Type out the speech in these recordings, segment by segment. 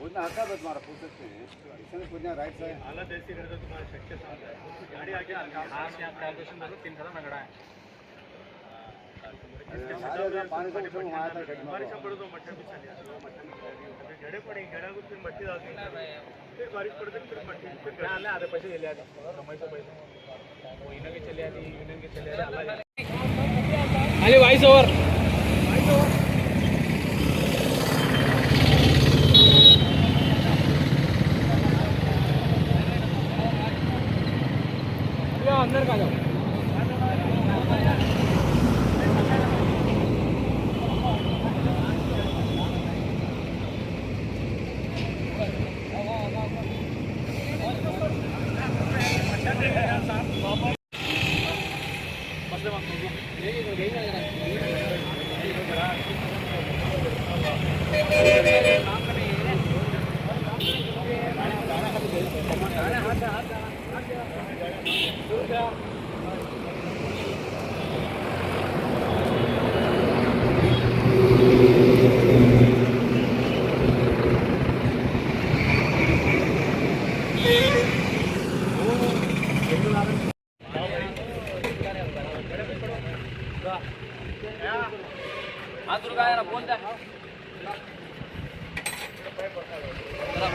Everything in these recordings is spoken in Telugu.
पूछना हक है, तुम्हारा पूछ सकते हैं, इसने पूछना राइट है। हालत ऐसी कर दो तुम्हारे शक के साथ है, गाड़ी आके कैलकुलेशन करो 3 खड़ा रगड़ा है। पानी को उठो वहां तक बारिश पड़े तो मट्टी भी चली आती है, मट्टी गड़े पड़े गड़ा को फिर मट्टी डालते हैं, फिर बारिश पड़ती फिर मट्टी फिर डालने आधे पैसे ले आते कमाई से पैसे वो इन्हें के चले आती यूनियन के चले आते अलग खाली वॉइस ओवर अंदर का जाओ।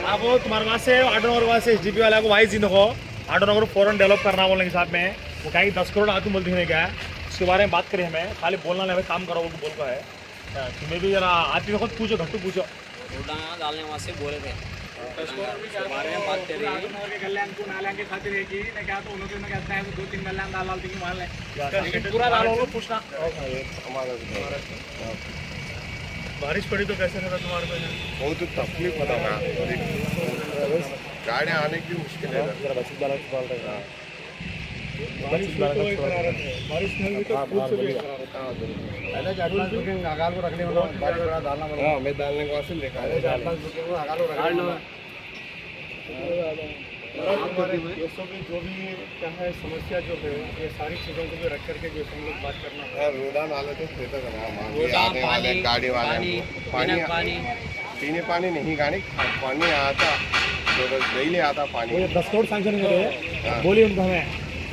अब वो तुम्हारे पास से ऑटो नगर पास से एसडीपी वाला को वाइस इन हो ऑटो नगर फौरन डेवलप करना बोलने के साथ में वो कहेगी 10 करोड़ आतू बोलती है क्या उसके बारे में बात करें हमें खाली बोलना नहीं काम करो वो बोल का है तुम्हें भी जरा आती वक्त पूछो घट्टू पूछो डालने वहाँ से बोले थे बारे में बात करें कल्याण को नाला के खातिर है कि क्या तो उन्होंने कहता है 2-3 कल्याण डाल डाल दी मान ले पूरा डालो पूछना बारिश पड़ी तो कैसे था तुम्हारे को बहुत तकलीफ होता है गाड़ियाँ आने की मुश्किल है बारिश में भी तो अगाल को रखने वाला बारिश बड़ा डालना पड़ेगा। मैं डालने को वासिल देखा है अगाल को रखने देशों की जो भी क्या है समस्या जो है ये सारी चीज़ों को भी रख करके जो हम लोग बात करना है रोडा नाले तो खेत आने वाले गाड़ी वाले पानी पीने पानी नहीं गाड़ी पानी आता डेली आता पानी 10 करोड़ सैंक्शन करे बोली उनको हमें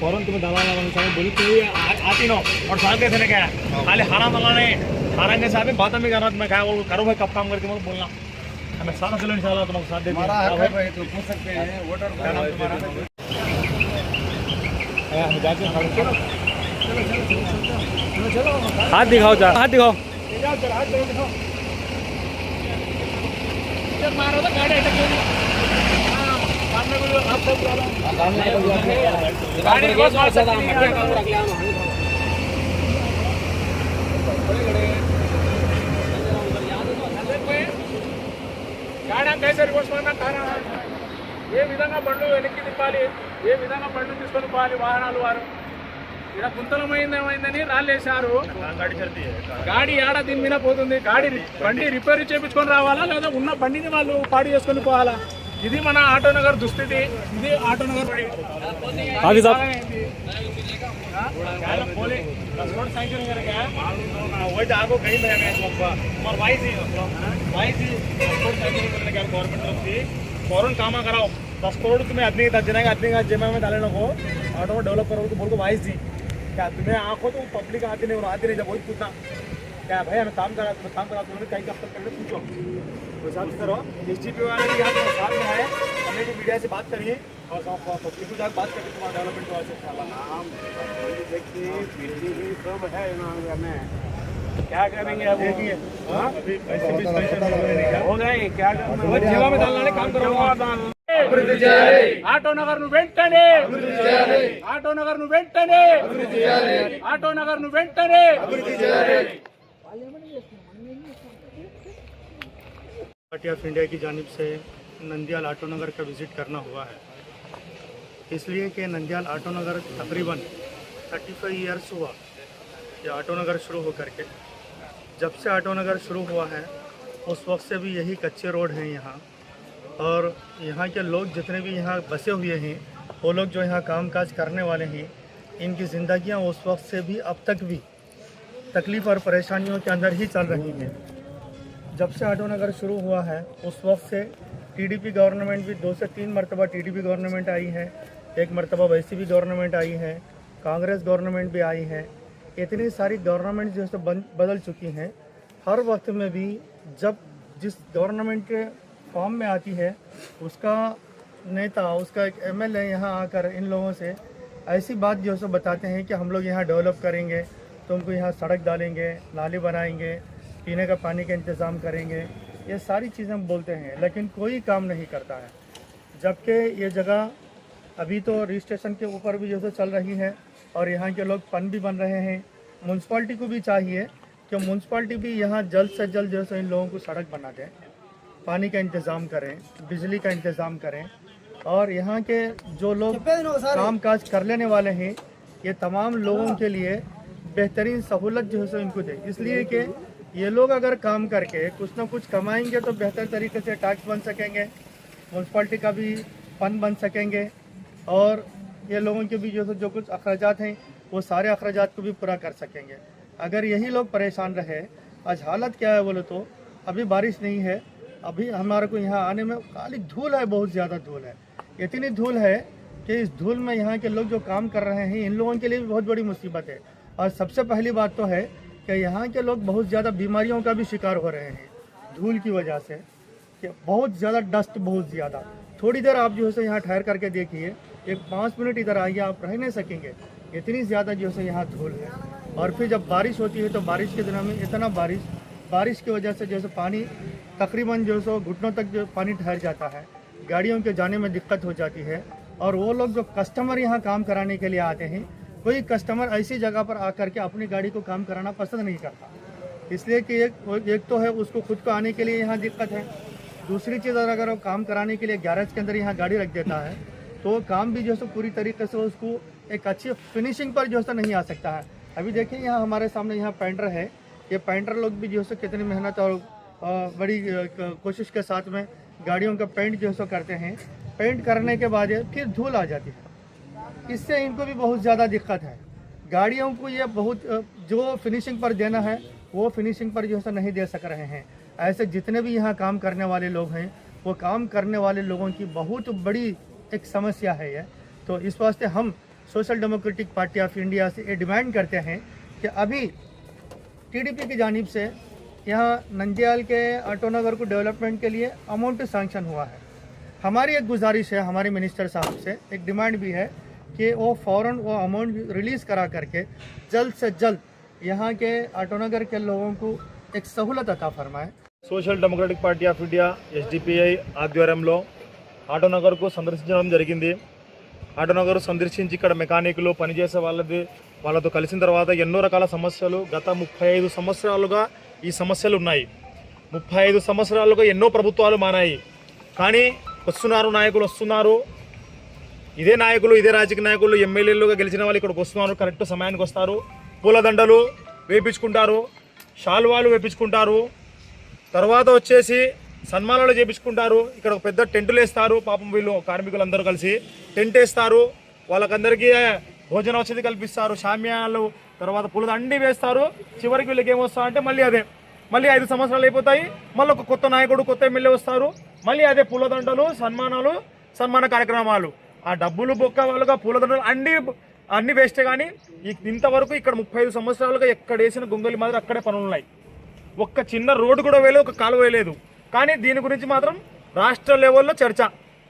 फौरन तुम्हें दलाना बोली तो आती नो और साथ कैसे ने क्या खाली हारा दलाने हारा के साथ में बात में करना मैं क्या बोल करो भाई कब काम करके मतलब बोलना हमें सारा चलो इंशाल्लाह तुम्हारे साथ देते हमारा हक है भाई, तो पूछ सकते हैं वोटर हाथ दिखाओ जा हाथ दिखाओ मारो तो गाड़ी अटक गई गाड़ी को रख लिया गाड़ी कैसे रिवर्स करना ఏ విధంగా బండ్లు వెనక్కి తిప్పాలి ఏ విధంగా బండ్లు తీసుకొని పోవాలి వాహనాలు వారు ఇక్కడ గుంతలమైందేమైందని రాళ్ళేశారు గాడి ఏడా దీని మీద పోతుంది బండి రిపేర్ చేయించుకొని రావాలా లేదా ఉన్న బండిని వాళ్ళు పాడు చేసుకొని పోవాలా ఇది మన ఆటో నగర్ దుస్థితి ఇది ఆటో నగర్ फौरन काम कराओ 10 करोड़ तुम्हें आदमी देना जमा में डालने को ऑटो में डेवलप करोगे तो बोल को वाइस दी क्या तुम्हें आंखों तो पब्लिक आती नहीं और आती नहीं जब वही पूछना क्या भाई हमें काम करा तुम्हें काम करा तुम्हें कहीं कब तक करके पूछो तो साथ करो एसडीपी वाले भी यहाँ साथ में है हमने भी मीडिया से बात करी और पब्लिक को बात करके तुम्हारा डेवलपमेंट वाले से क्या करेंगे अब हो गए क्या जीवा में डालने काम करो ఆటో నగర్ ను వెంటనే ఆటో నగర్ ను వెంటనే ఆటో నగర్ ను వెంటనే पार्टी ऑफ इंडिया की जानिब से नंदियाल ऑटो नगर का विजिट करना हुआ है इसलिए कि नंदियाल ऑटो नगर तकरीबन 35 ईयर्स हुआ ये ऑटो नगर शुरू होकर के जब से ऑटो नगर शुरू हुआ है उस वक्त से भी यही कच्चे रोड हैं यहाँ और यहाँ के लोग जितने भी यहाँ बसे हुए हैं वो लोग जो यहाँ कामकाज करने वाले हैं इनकी ज़िंदगियाँ उस वक्त से भी अब तक भी तकलीफ़ और परेशानियों के अंदर ही चल रही हैं। जब से ऑटो नगर शुरू हुआ है उस वक्त से टीडीपी गवर्नमेंट भी 2 से 3 मरतबा टीडीपी गवर्नमेंट आई है, 1 मरतबा वैसी भी गवर्नमेंट आई है, कांग्रेस गवर्नमेंट भी आई है। इतनी सारी गवर्नमेंट जो है बदल चुकी हैं। हर वक्त में भी जब जिस गवर्नमेंट के फॉर्म में आती है उसका नेता, उसका एक एमएलए यहाँ आकर इन लोगों से ऐसी बात जो है बताते हैं कि हम लोग यहाँ डेवलप करेंगे, तुमको यहाँ सड़क डालेंगे, नाली बनाएंगे, पीने का पानी का इंतज़ाम करेंगे, ये सारी चीज़ें हम बोलते हैं, लेकिन कोई काम नहीं करता है। जबकि ये जगह अभी तो रजिस्ट्रेशन के ऊपर भी जो है चल रही है और यहाँ के लोग फंड भी बन रहे हैं। म्यूनसिपाल्टी को भी चाहिए कि म्यूनसिपाल्टी भी यहाँ जल्द से जल्द जो है इन लोगों को सड़क बना दें, पानी का इंतज़ाम करें, बिजली का इंतज़ाम करें और यहाँ के जो लोग काम काज कर लेने वाले हैं ये तमाम लोगों के लिए बेहतरीन सहूलत जो है इनको दे। इसलिए कि ये लोग अगर काम करके कुछ ना कुछ कमाएंगे तो बेहतर तरीके से टैक्स बन सकेंगे, म्यूनसिपाल्टी का भी फंड बन सकेंगे और ये लोगों के भी जो कुछ अखराजात हैं वो सारे अखराजात को भी पूरा कर सकेंगे। अगर यही लोग परेशान रहे, आज हालत क्या है बोले तो अभी बारिश नहीं है, अभी हमारे को यहाँ आने में खाली धूल है, बहुत ज़्यादा धूल है। इतनी धूल है कि इस धूल में यहाँ के लोग जो काम कर रहे हैं इन लोगों के लिए भी बहुत बड़ी मुसीबत है। और सबसे पहली बात तो है कि यहाँ के लोग बहुत ज़्यादा बीमारियों का भी शिकार हो रहे हैं धूल की वजह से, कि बहुत ज़्यादा डस्ट, बहुत ज़्यादा। थोड़ी देर आप जो है यहाँ ठहर करके देखिए, एक 5 मिनट इधर आइए, आप रह नहीं सकेंगे, इतनी ज़्यादा जो है यहाँ धूल है। और फिर जब बारिश होती है तो बारिश के दिनों में इतना बारिश की वजह से जैसे पानी तकरीबन जो है घुटनों तक जो पानी ठहर जाता है, गाड़ियों के जाने में दिक्कत हो जाती है। और वो लोग जो कस्टमर यहाँ काम कराने के लिए आते हैं, कोई कस्टमर ऐसी जगह पर आकर के अपनी गाड़ी को काम कराना पसंद नहीं करता, इसलिए कि एक तो है उसको खुद को आने के लिए यहाँ दिक्कत है। दूसरी चीज़ अगर वो काम कराने के लिए गैरेज के अंदर यहाँ गाड़ी रख देता है तो काम भी जो है पूरी तरीके से उसको एक अच्छी फिनिशिंग पर जो है नहीं आ सकता है। अभी देखिए यहाँ हमारे सामने यहाँ पेंटर है, ये पेंटर लोग भी जो है कितनी मेहनत और बड़ी कोशिश के साथ में गाड़ियों का पेंट जो है करते हैं। पेंट करने के बाद फिर धूल आ जाती है, इससे इनको भी बहुत ज़्यादा दिक्कत है। गाड़ियों को ये बहुत जो फिनिशिंग पर देना है वो फिनिशिंग पर जो है नहीं दे सक रहे हैं। ऐसे जितने भी यहाँ काम करने वाले लोग हैं वो काम करने वाले लोगों की बहुत बड़ी एक समस्या है ये। तो इस वास्ते हम social democratic party of India से ये डिमांड करते हैं कि अभी टीडीपी की जानिब से यहाँ नंदियाल के ऑटो नगर को डेवलपमेंट के लिए अमाउंट सैंक्शन हुआ है। हमारी एक गुजारिश है हमारे मिनिस्टर साहब से, एक डिमांड भी है कि वो फ़ौरन वो अमाउंट रिलीज़ करा करके जल्द से जल्द यहाँ के ऑटो नगर के लोगों को एक सहूलत अता फरमाए। Social democratic party of India SDPI ఆధ్వర్యంలో ఆటోనగర్కు సందర్శించడం జరిగింది. ఆటోనగర్ సందర్శించి ఇక్కడ మెకానిక్లు పనిచేసే వాళ్ళతో కలిసిన తర్వాత ఎన్నో రకాల సమస్యలు గత 35 సంవత్సరాలుగా ఈ సమస్యలు ఉన్నాయి. 35 సంవత్సరాలుగా ఎన్నో ప్రభుత్వాలు మారాయి, కానీ వస్తున్నారు నాయకులు వస్తున్నారు, ఇదే నాయకులు ఇదే రాజకీయ నాయకులు ఎమ్మెల్యేలుగా గెలిచిన వాళ్ళు ఇక్కడికి వస్తున్నారు, కరెక్ట్ సమయానికి వస్తారు, పూలదండలు వేపించుకుంటారు, షాల్వాలు వేపించుకుంటారు, తర్వాత వచ్చేసి సన్మానాలు చేపించుకుంటారు. ఇక్కడ ఒక పెద్ద టెంటులు వేస్తారు, పాపం వీళ్ళు కార్మికులందరూ కలిసి టెంట్ వేస్తారు, వాళ్ళకందరికీ భోజన వసతి కల్పిస్తారు, షామ్యాలు, తర్వాత పూలదండ అన్నీ వేస్తారు. చివరికి వీళ్ళకి ఏమొస్తారంటే మళ్ళీ 5 సంవత్సరాలు అయిపోతాయి, మళ్ళీ ఒక కొత్త నాయకుడు కొత్త ఎమ్మెల్యే వస్తారు, మళ్ళీ అదే పూలదండలు సన్మాన కార్యక్రమాలు. ఆ డబ్బులు బొక్క వాళ్ళుగా పూలదండలు అన్ని వేస్టే. కానీ ఇంతవరకు ఇక్కడ 35 సంవత్సరాలుగా ఎక్కడ వేసిన గొంగలి మాదిరి అక్కడే పనులు ఉన్నాయి. ఒక్క చిన్న రోడ్డు కూడా వేయలేదు, ఒక కాలువ వేయలేదు. కానీ దీని గురించి మాత్రం రాష్ట్ర లెవెల్లో చర్చ.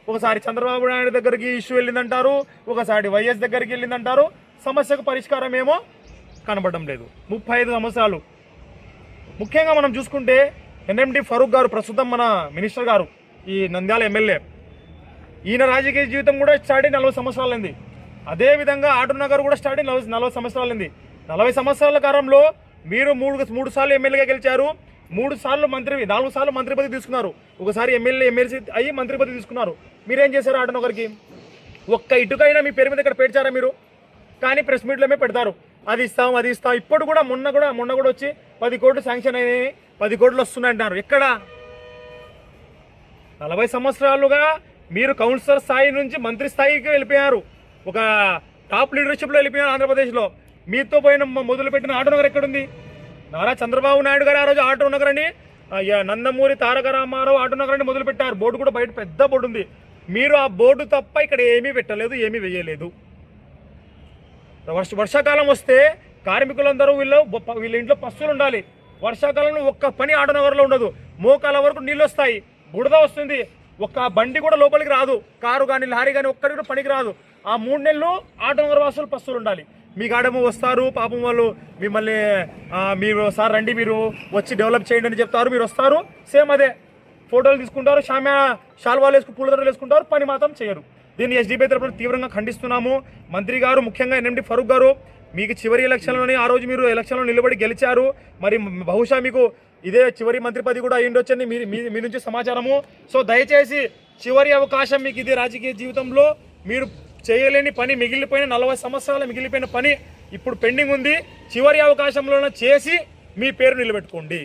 ఒకసారి చంద్రబాబు నాయుడు దగ్గరికి ఇష్యూ వెళ్ళిందంటారు, ఒకసారి వైఎస్ దగ్గరికి వెళ్ళిందంటారు, సమస్యకు పరిష్కారం ఏమో కనబడడం లేదు. 35 సంవత్సరాలు. ముఖ్యంగా మనం చూసుకుంటే ఎన్ఎండి ఫరూక్ గారు, ప్రస్తుతం మన మినిస్టర్ గారు, ఈ నంద్యాల ఎమ్మెల్యే, ఈయన రాజకీయ జీవితం కూడా స్టార్ట్ 40 సంవత్సరాలైంది. అదేవిధంగా ఆటోనగర్ కూడా స్టార్ట్ 40 సంవత్సరాలైంది. 40 సంవత్సరాల కాలంలో మీరు మూడు సార్లు ఎమ్మెల్యేగా గెలిచారు, 3 సార్లు మంత్రి, 4 సార్లు మంత్రి పదవి తీసుకున్నారు, ఒకసారి ఎమ్మెల్సీ అయ్యి మంత్రి పదవి తీసుకున్నారు. మీరేం చేశారు ఆటోనగర్కి? ఒక్క ఇటుకైనా మీ పేరు మీద ఇక్కడ పెట్టారా మీరు? కానీ ప్రెస్ మీట్లోనే పెడతారు, అది ఇస్తాం అది ఇస్తాం. ఇప్పుడు కూడా మొన్న కూడా వచ్చి 10 కోట్లు శాంక్షన్ అయినాయి, 10 కోట్లు వస్తున్నాయంటున్నారు. ఎక్కడ? 40 సంవత్సరాలుగా మీరు కౌన్సిలర్ స్థాయి నుంచి మంత్రి స్థాయికి వెళ్ళిపోయారు, ఒక టాప్ లీడర్షిప్లో వెళ్ళిపోయారు ఆంధ్రప్రదేశ్లో. మీతో మొదలుపెట్టిన ఆటోనగర్ ఎక్కడుంది? నారా చంద్రబాబు నాయుడు గారు ఆ రోజు ఆటోనగర్ అని నందమూరి తారక రామారావు ఆటోనగరాన్ని మొదలుపెట్టారు. బోర్డు కూడా బయట పెద్ద బోర్డు ఉంది. మీరు ఆ బోర్డు తప్ప ఇక్కడ ఏమీ పెట్టలేదు, ఏమీ వేయలేదు. వర్షాకాలం వస్తే కార్మికులందరూ వీళ్ళ ఇంట్లో పస్తులు ఉండాలి. వర్షాకాలంలో ఒక్క పని ఆటోనగర్లో ఉండదు. మోకాల వరకు నీళ్ళు వస్తాయి, బుడద వస్తుంది, ఒక్క బండి కూడా లోపలికి రాదు. కారు కానీ లారీ కానీ ఒక్కడి కూడా పనికి రాదు. ఆ 3 నెలలు ఆటోనగర్ వాసులు పస్తులు ఉండాలి. మీ గాడేమో వస్తారు, పాపం వాళ్ళు మిమ్మల్ని మీరు సార్ రండి, మీరు వచ్చి డెవలప్ చేయండి అని చెప్తారు. మీరు వస్తారు, సేమ్ అదే ఫోటోలు తీసుకుంటారు, శాల్వాలు వేసుకుని పూలదండలు వేసుకుంటారు, పని మాత్రం చేయరు. దీన్ని ఎస్డీపీ తరఫున తీవ్రంగా ఖండిస్తున్నాము. మంత్రి గారు, ముఖ్యంగా ఎన్ఎండి ఫరూక్ గారు, మీకు చివరి ఎలక్షన్లోనే ఆ రోజు మీరు ఎలక్షన్లో నిలబడి గెలిచారు. మరి బహుశా మీకు ఇదే చివరి మంత్రి పదవి కూడా అయ్యిండొచ్చని మీ నుంచి సమాచారము. సో దయచేసి చివరి అవకాశం మీకు ఇదే రాజకీయ జీవితంలో. మీరు చేయలేని పని, మిగిలిపోయిన 40 సంవత్సరాల మిగిలిపోయిన పని ఇప్పుడు పెండింగ్ ఉంది. చివరి అవకాశంలో చేసి మీ పేరు నిలబెట్టుకోండి.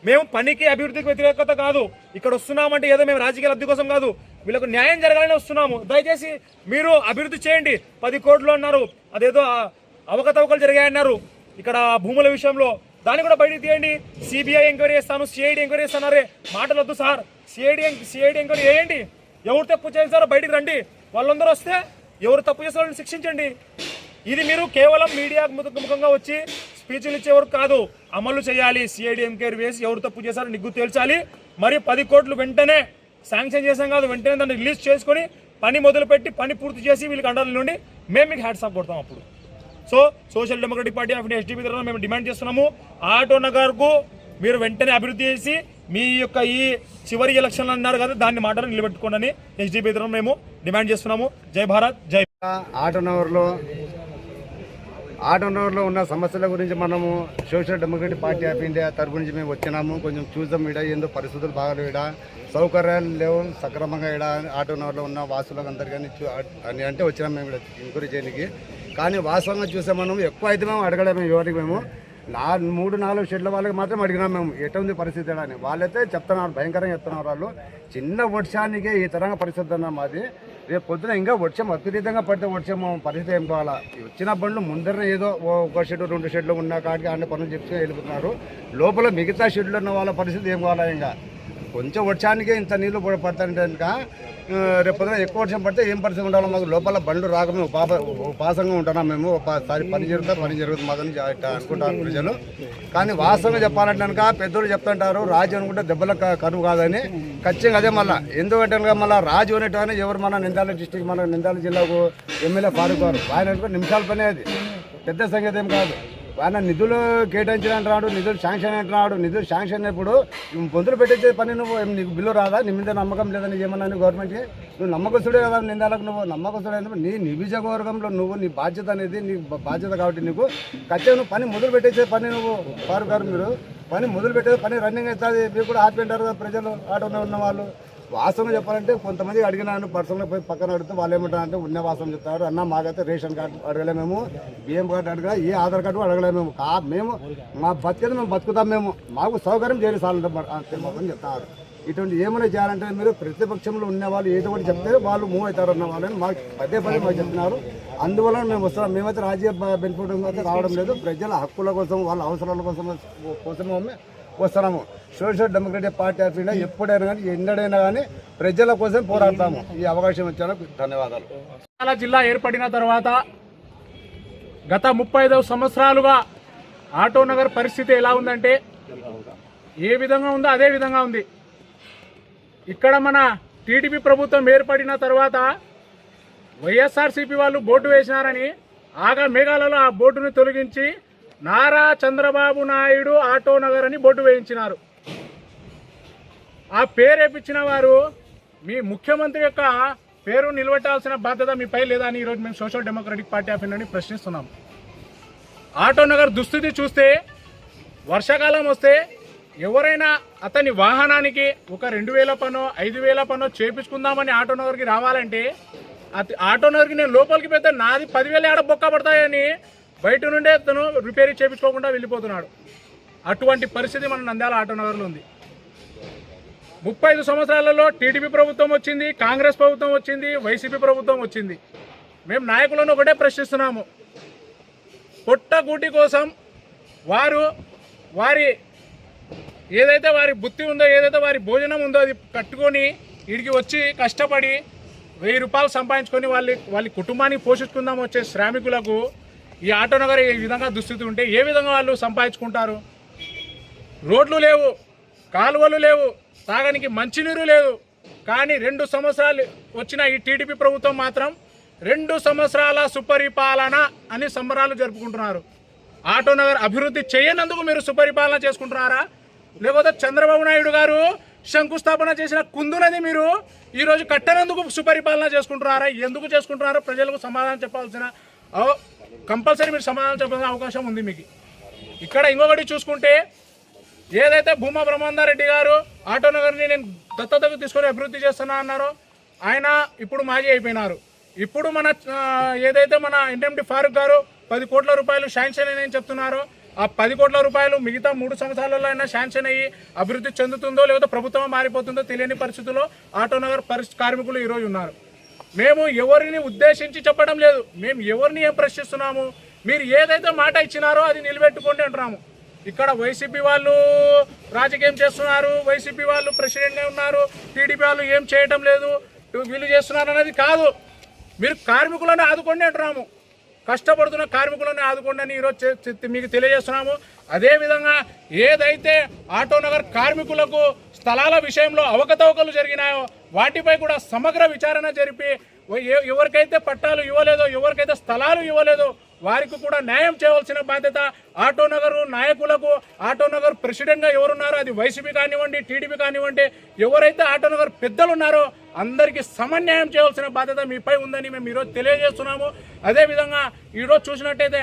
మేము పనికి, అభివృద్ధికి వ్యతిరేకత కాదు. ఇక్కడ వస్తున్నామంటే ఏదో మేము రాజకీయ లబ్ధి కోసం కాదు, వీళ్ళకు న్యాయం జరగాలని వస్తున్నాము. దయచేసి మీరు అభివృద్ధి చేయండి. 10 కోట్లు అన్నారు, అదేదో అవకతవకలు జరిగాయన్నారు ఇక్కడ భూముల విషయంలో, దాన్ని కూడా బయటికి తీయండి. సిబిఐ ఎంక్వైరీ చేస్తాను, సిఐడి ఎంక్వైరీ చేస్తానారే, మాటలు వద్దు సార్. సిఐడి ఎంక్వైరీ చేయండి. ఎవరు తప్పు చేస్తారో బయటికి రండి. వాళ్ళందరూ వస్తే ఎవరు తప్పు చేస్తారో వాళ్ళని శిక్షించండి. ఇది మీరు కేవలం మీడియా ముఖంగా వచ్చి స్పీచ్లు ఇచ్చేవారు కాదు, అమలు చేయాలి. సిఐడి ఎంక్వైరీ వేసి ఎవరు తప్పు చేశారో నిగ్గు తేల్చాలి. మరి 10 కోట్లు వెంటనే శాంక్షన్ చేసాం కాదు, వెంటనే దాన్ని రిలీజ్ చేసుకొని పని మొదలుపెట్టి పని పూర్తి చేసి వీళ్ళకి అండర్ల నుండి మేము మీకు హ్యాట్స్ ఆఫ్ కొడతాం. అప్పుడు so social democratic party of India SDP తరఫున మేము డిమాండ్ చేస్తున్నాము, ఆటోనగర్కు మీరు వెంటనే అభివృద్ధి చేసి మీ యొక్క ఈ చివరి ఎలక్షన్లు అన్నారు కదా, దాన్ని మాటలు నిలబెట్టుకోండి ఎస్డీపీ తరఫున మేము డిమాండ్ చేస్తున్నాము. జై భారత్, జై. ఆటోనగర్లో ఉన్న సమస్యల గురించి మనము social democratic party of India తరపు నుంచి మేము వచ్చినాము. కొంచెం చూద్దాం, ఇక్కడ ఏందో పరిస్థితులు బాగాలేవు, ఇక్కడ సౌకర్యాలు లేవు సక్రమంగా. ఇక్కడ ఆటోనగర్లో ఉన్న వాసులకు అందరికీ అని అంటే వచ్చినాము మేము ఇక్కడ ఎంక్వైరీ చేయడానికి. కానీ వాస్తవంగా చూస్తే మనం ఎక్కువ అయితే మేము అడగలేము ఎవరికి. మేము 3-4 షెడ్ల వాళ్ళకి మాత్రం అడిగినాం మేము ఎట్లా ఉంది పరిస్థితి అని. వాళ్ళైతే చెప్తున్నారు, భయంకరంగా చెప్తున్నారు. వాళ్ళు చిన్న వర్షానికే ఈ తరంగా పరిస్థితి అన్నా మాది. రేపు పొద్దున ఇంకా వర్షం విపరీతంగా పడితే వర్షం పరిస్థితి ఏం కావాలా? వచ్చిన బండ్లు ముందర ఏదో 1 షెడ్ 2 షెడ్లు ఉన్న కాడికి అన్ని పనులు చెప్పి వెళ్ళిపోతున్నారు. లోపల మిగతా షెడ్లు ఉన్న వాళ్ళ పరిస్థితి ఏం కావాలా? ఇంకా కొంచెం వర్షానికే ఇంత నీళ్లు పడతాయంటే ఇంకా రేపు పొద్దున ఎక్కువ వర్షం పడితే ఏం పరిస్థితి ఉండాలి? మాకు లోపల బండ్లు రాక మేము ఉపాసంగా ఉంటున్నాం. మేము ఒకసారి పని జరుగుతుంది మాకు అనుకుంటారు ప్రజలు. కానీ వాస్తవంగా చెప్పాలంటే కనుక పెద్దోళ్ళు చెప్తుంటారు, రాజు అనుకుంటే దెబ్బల కరువు కాదని. ఖచ్చితంగా అదే మళ్ళీ ఎందుకంటే కనుక మళ్ళీ రాజు అనేటని ఎవరు మన నంద్యాల డిస్టిక్, మన నంద్యాల జిల్లాకు ఎమ్మెల్యే ఫారూక్ గారు, ఆయన నిమిషాల పనే అది, పెద్ద సంగతి ఏం కాదు. ఆయన నిధులు కేటాయించిన అంటున్నాడు, నిధులు శాంక్షన్ అంటున్నాడు. నిధులు శాంక్షన్ అయినప్పుడు పొందులు పెట్టించే పని నువ్వు నీకు బిల్లు రాదా? నీ మీద నమ్మకం లేదని ఏమన్నా గవర్నమెంట్కి? నువ్వు నమ్మకస్తుడే కదా నిందాలకు. నువ్వు నమ్మకస్తుడే అయినప్పుడు నీ నియోజకవర్గంలో నువ్వు నీ బాధ్యత అనేది నీ బాధ్యత కాబట్టి నీకు ఖచ్చితంగా నువ్వు పని మొదలు పెట్టేసే పని నువ్వు ఫారూక్ గారు మీరు పని మొదలు పెట్టేది పని రన్నింగ్ అవుతుంది. మీరు కూడా హ్యాపీ అంటారు కదా ప్రజలు, ఆటోలో ఉన్న వాళ్ళు. వాస్తవం చెప్పాలంటే కొంతమంది అడిగినాను పర్సనల్గా పోయి పక్కన అడిగితే వాళ్ళు ఏమంటారంటే ఉన్న వాస్తవం చెప్తారు, అన్న మాకైతే రేషన్ కార్డు అడగలేమేము, బియ్యం కార్డు అడగలే, ఏ ఆధార్ కార్డు అడగలేమేము. మేము మా బతికేది మేము బతుకుతాం, మేము మాకు సౌకర్యం చేయాలి సార్ అని చెప్తారు. ఇటువంటి ఏమైనా చేయాలంటే మీరు ప్రతిపక్షంలో ఉన్న వాళ్ళు ఏదో ఒకటి చెప్తే వాళ్ళు మూవ్ అవుతారు అన్న వాళ్ళని మాకు పదే మాకు చెప్తున్నారు. అందువల్ల మేము వస్తున్నాం. మేమైతే రాజకీయ బెనిఫిట్ అయితే రావడం లేదు, ప్రజల హక్కుల కోసం వాళ్ళ అవసరాల కోసమే వస్తున్నాము. Social democratic party of India ఎప్పుడైనా కానీ ఎన్నడైనా కానీ ప్రజల కోసం పోరాడతాము. ఈ అవకాశం ఇచ్చాను, ధన్యవాదాలు. నంద్యాల జిల్లా ఏర్పడిన తర్వాత గత 35 సంవత్సరాలుగా ఆటోనగర్ పరిస్థితి ఎలా ఉందంటే ఏ విధంగా ఉందో అదే విధంగా ఉంది. ఇక్కడ మన టీడీపీ ప్రభుత్వం ఏర్పడిన తర్వాత వైఎస్ఆర్సీపీ వాళ్ళు బోర్డు వేసినారని మేఘాలలో ఆ బోర్డును తొలగించి నారా చంద్రబాబు నాయుడు ఆటోనగర్ అని బోర్డు వేయించినారు. ఆ పేరు వేయించిన వారు మీ ముఖ్యమంత్రి యొక్క పేరు నిలబెట్టాల్సిన బాధ్యత మీపై లేదా అని ఈరోజు మేము సోషల్ డెమోక్రటిక్ పార్టీ ఆఫ్ ఇండియాని ప్రశ్నిస్తున్నాం. ఆటోనగర్ దుస్థితి చూస్తే వర్షాకాలం వస్తే ఎవరైనా అతని వాహనానికి ఒక 2000 పనో 5000 పనో చేపించుకుందామని ఆటోనగర్కి రావాలంటే ఆటోనగర్కి నేను లోపలికి పెడితే నాది 10,000 ఏడ బొక్క పడతాయని బయట నుండే తను రిపేర్ చేయించుకోకుండా వెళ్ళిపోతున్నాడు. అటువంటి పరిస్థితి మన నంద్యాల ఆటోనగర్లో ఉంది. 35 సంవత్సరాలలో టీడీపీ ప్రభుత్వం వచ్చింది, కాంగ్రెస్ ప్రభుత్వం వచ్చింది, వైసీపీ ప్రభుత్వం వచ్చింది. మేము నాయకులను ఒకటే ప్రశ్నిస్తున్నాము, పొట్టగూటి కోసం వారి ఏదైతే వారి బుద్ధి ఉందో, ఏదైతే వారి భోజనం ఉందో అది కట్టుకొని వీడికి వచ్చి కష్టపడి 1000 రూపాయలు సంపాదించుకొని వాళ్ళ కుటుంబాన్ని పోషించుకుందాం వచ్చే శ్రామికులకు ఈ ఆటోనగర్ ఈ విధంగా దుస్థితి ఉంటే ఏ విధంగా వాళ్ళు సంపాదించుకుంటారు? రోడ్లు లేవు, కాలువలు లేవు, తాగడానికి మంచినీరు లేదు. కానీ 2 సంవత్సరాలు వచ్చిన ఈ టీడీపీ ప్రభుత్వం మాత్రం 2 సంవత్సరాల సుపరిపాలన అని సంబరాలు జరుపుకుంటున్నారు. ఆటోనగర్ అభివృద్ధి చేయనందుకు మీరు సుపరిపాలన చేసుకుంటున్నారా? లేకపోతే చంద్రబాబు నాయుడు గారు శంకుస్థాపన చేసిన కుందునది మీరు ఈరోజు కట్టనందుకు సుపరిపాలన చేసుకుంటున్నారా? ఎందుకు చేసుకుంటున్నారో ప్రజలకు సమాధానం చెప్పాల్సిన కంపల్సరీ మీరు సమాధానం చెప్పాల్సిన అవకాశం ఉంది మీకు. ఇక్కడ ఇంకొకటి చూసుకుంటే ఏదైతే భూమా బ్రహ్మాందరెడ్డి గారు ఆటోనగర్ని నేను దత్తతకు తీసుకొని అభివృద్ధి చేస్తున్నా అన్నారో ఆయన ఇప్పుడు మాజీ అయిపోయినారు. ఇప్పుడు మన ఏదైతే మన ఎన్ఎండి ఫారూక్ గారు 10 కోట్ల రూపాయలు శాంక్షన్ అని చెప్తున్నారో ఆ 10 కోట్ల రూపాయలు మిగతా 3 సంవత్సరాలలో అయినా శాంక్షన్ అయ్యి అభివృద్ధి చెందుతుందో లేకపోతే ప్రభుత్వం మారిపోతుందో తెలియని పరిస్థితుల్లో ఆటోనగర్ కార్మికులు ఈరోజు ఉన్నారు. మేము ఎవరిని ఉద్దేశించి చెప్పడం లేదు, మేము ఎవరిని ఏం ప్రశ్నిస్తున్నాము, మీరు ఏదైతే మాట ఇచ్చినారో అది నిలబెట్టుకోండి అంటున్నాము. ఇక్కడ వైసీపీ వాళ్ళు రాజకీయం చేస్తున్నారు, వైసీపీ వాళ్ళు ప్రెసిడెంట్గా ఉన్నారు, టీడీపీ వాళ్ళు ఏం చేయటం లేదు, వీళ్ళు చేస్తున్నారు అనేది కాదు. మీరు కార్మికులను ఆదుకోండి అంటున్నాము, కష్టపడుతున్న కార్మికులను ఆదుకోండి అని ఈరోజు మీకు తెలియజేస్తున్నాము. అదేవిధంగా ఏదైతే ఆటోనగర్ కార్మికులకు స్థలాల విషయంలో అవకతవకలు జరిగినాయో వాటిపై కూడా సమగ్ర విచారణ జరిపి ఎవరికైతే పట్టాలు ఇవ్వలేదో, ఎవరికైతే స్థలాలు ఇవ్వలేదో వారికి కూడా న్యాయం చేయవలసిన బాధ్యత ఆటోనగర్ నాయకులకు, ఆటోనగర్ ప్రెసిడెంట్గా ఎవరున్నారో అది వైసీపీ కానివ్వండి, టీడీపీ కానివ్వండి, ఎవరైతే ఆటోనగర్ పెద్దలు ఉన్నారో అందరికీ సమన్యాయం చేయవలసిన బాధ్యత మీపై ఉందని మేము ఈరోజు తెలియజేస్తున్నాము. అదేవిధంగా ఈరోజు చూసినట్టయితే